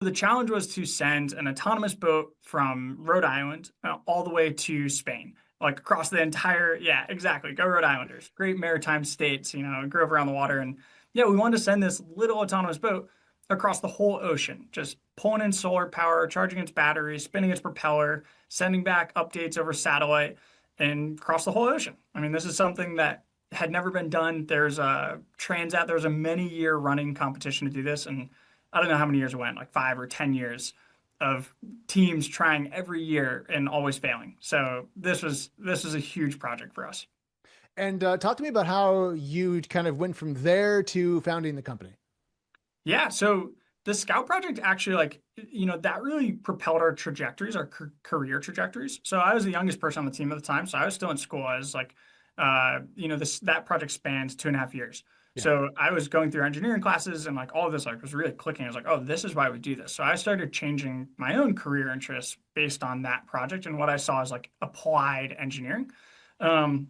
The challenge was to send an autonomous boat from Rhode Island all the way to Spain, like across the entire, yeah, exactly. Go Rhode Islanders. Great maritime states, grew up around the water. And yeah, we wanted to send this little autonomous boat across the whole ocean, just pulling in solar power, charging its batteries, spinning its propeller, sending back updates over satellite and across the whole ocean. I mean, this is something that had never been done. There's a many year running competition to do this. And I don't know how many years it went, like 5 or 10 years of teams trying every year and always failing. So this was a huge project for us. And talk to me about how you kind of went from there to founding the company. Yeah, so the Scout project actually, that really propelled our trajectories, our career trajectories. So I was the youngest person on the team at the time, so I was still in school. I was like, that project spanned 2.5 years. Yeah. So I was going through engineering classes and like all of this like was really clicking. I was like, oh, this is why we do this. So I started changing my own career interests based on that project and what I saw as like applied engineering. Um,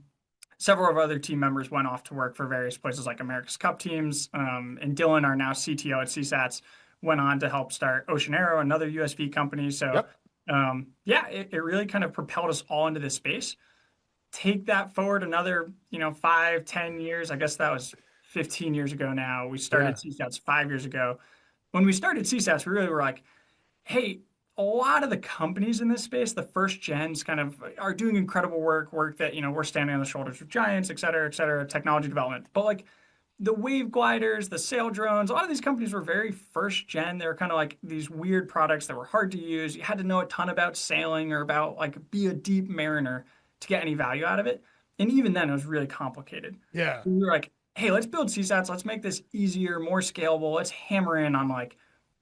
Several of our other team members went off to work for various places like America's Cup teams. And Dylan, our now CTO at Seasats, went on to help start Ocean Arrow, another USV company. So, Yep. yeah, it really kind of propelled us all into this space. Take that forward another, 5, 10 years. I guess that was 15 years ago now. We started Yeah. CSATs 5 years ago. When we started CSATs, we really were like, hey, a lot of the companies in this space, the first gens kind of are doing incredible work that, we're standing on the shoulders of giants, et cetera, technology development. But like the wave gliders, the sail drones, a lot of these companies were very first gen. They were kind of like these weird products that were hard to use. You had to know a ton about sailing or about like be a deep mariner to get any value out of it. And even then, it was really complicated. Yeah. We were like, hey, let's build CSATs. Let's make this easier, more scalable. Let's hammer in on like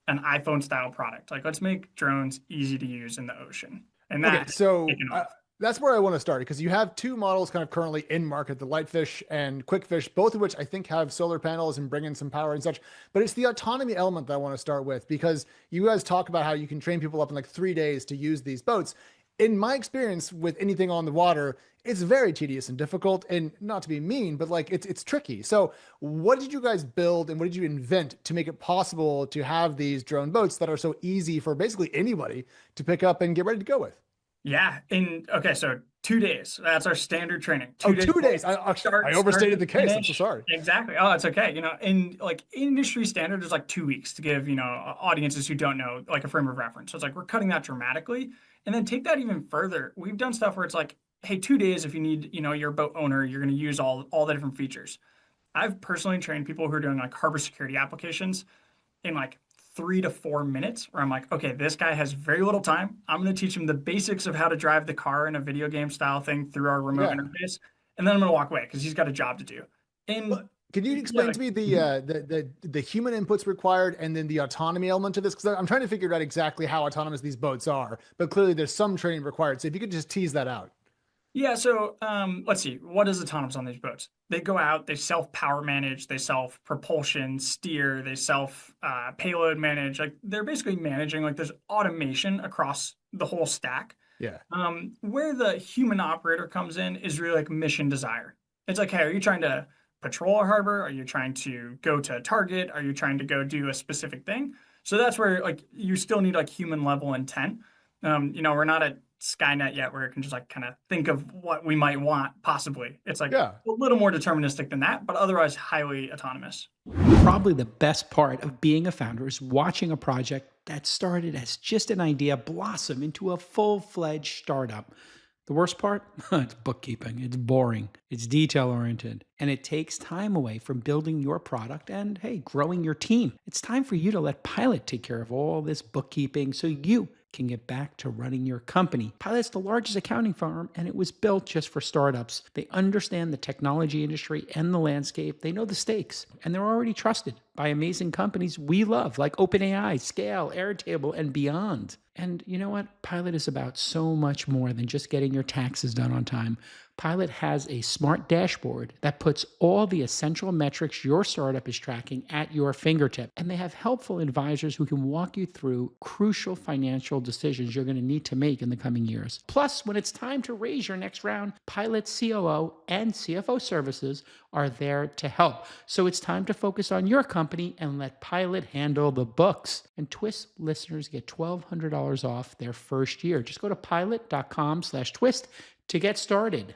an iPhone style product. Like, let's make drones easy to use in the ocean. And that Okay, has so taken off. that's where I want to start because you have two models kind of currently in market, the Lightfish and Quickfish, both of which I think have solar panels and bring in some power and such. But it's the autonomy element that I want to start with because you guys talk about how you can train people up in like 3 days to use these boats. In my experience with anything on the water, it's very tedious and difficult, and not to be mean, but like it's tricky. So, what did you guys build and what did you invent to make it possible to have these drone boats that are so easy for basically anybody to pick up and get ready to go with? Yeah. Okay. So 2 days. That's our standard training. Oh, 2 days. 2 days. I Start overstated to the case. I'm so finish. sorry. Exactly. Oh, it's okay. In like industry standard is like 2 weeks to give, audiences who don't know like a frame of reference. So it's like we're cutting that dramatically. And then take that even further. We've done stuff where it's like, hey, 2 days, if you need, you're a boat owner, you're going to use all the different features. I've personally trained people who are doing like harbor security applications in like 3 to 4 minutes where I'm like, okay, this guy has very little time. I'm going to teach him the basics of how to drive the car in a video game style thing through our remote Yeah. interface. And then I'm going to walk away because he's got a job to do. And Well, can you yeah, explain to me the human inputs required and then the autonomy element to this? Because I'm trying to figure out exactly how autonomous these boats are, but clearly there's some training required. So if you could just tease that out. yeah, so let's see. What is autonomous on these boats? They go out, they self power manage, they self propulsion, steer, they self payload manage. Like they're basically managing, like there's automation across the whole stack. Yeah. Where the human operator comes in is really like mission desire. It's like, hey, are you trying to patrol a harbor? Are you trying to go to a target? Are you trying to go do a specific thing? So that's where like you still need like human level intent. We're not at Skynet yet where it can just like kind of think of what we might want possibly. It's like Yeah. a little more deterministic than that, but otherwise highly autonomous. Probably the best part of being a founder is watching a project that started as just an idea blossom into a full-fledged startup. The worst part? It's bookkeeping. It's boring. It's detail oriented. And it takes time away from building your product and, hey, growing your team. It's time for you to let Pilot take care of all this bookkeeping so you can get back to running your company. Pilot's the largest accounting firm, and it was built just for startups. They understand the technology industry and the landscape. They know the stakes, and they're already trusted by amazing companies we love, like OpenAI, Scale, Airtable, and beyond. And you know what? Pilot is about so much more than just getting your taxes done on time. Pilot has a smart dashboard that puts all the essential metrics your startup is tracking at your fingertip. And they have helpful advisors who can walk you through crucial financial decisions you're going to need to make in the coming years. Plus, when it's time to raise your next round, Pilot COO and CFO services are there to help. So it's time to focus on your company and let Pilot handle the books. And Twist listeners get $1,200 off their first year. Just go to pilot.com/twist to get started.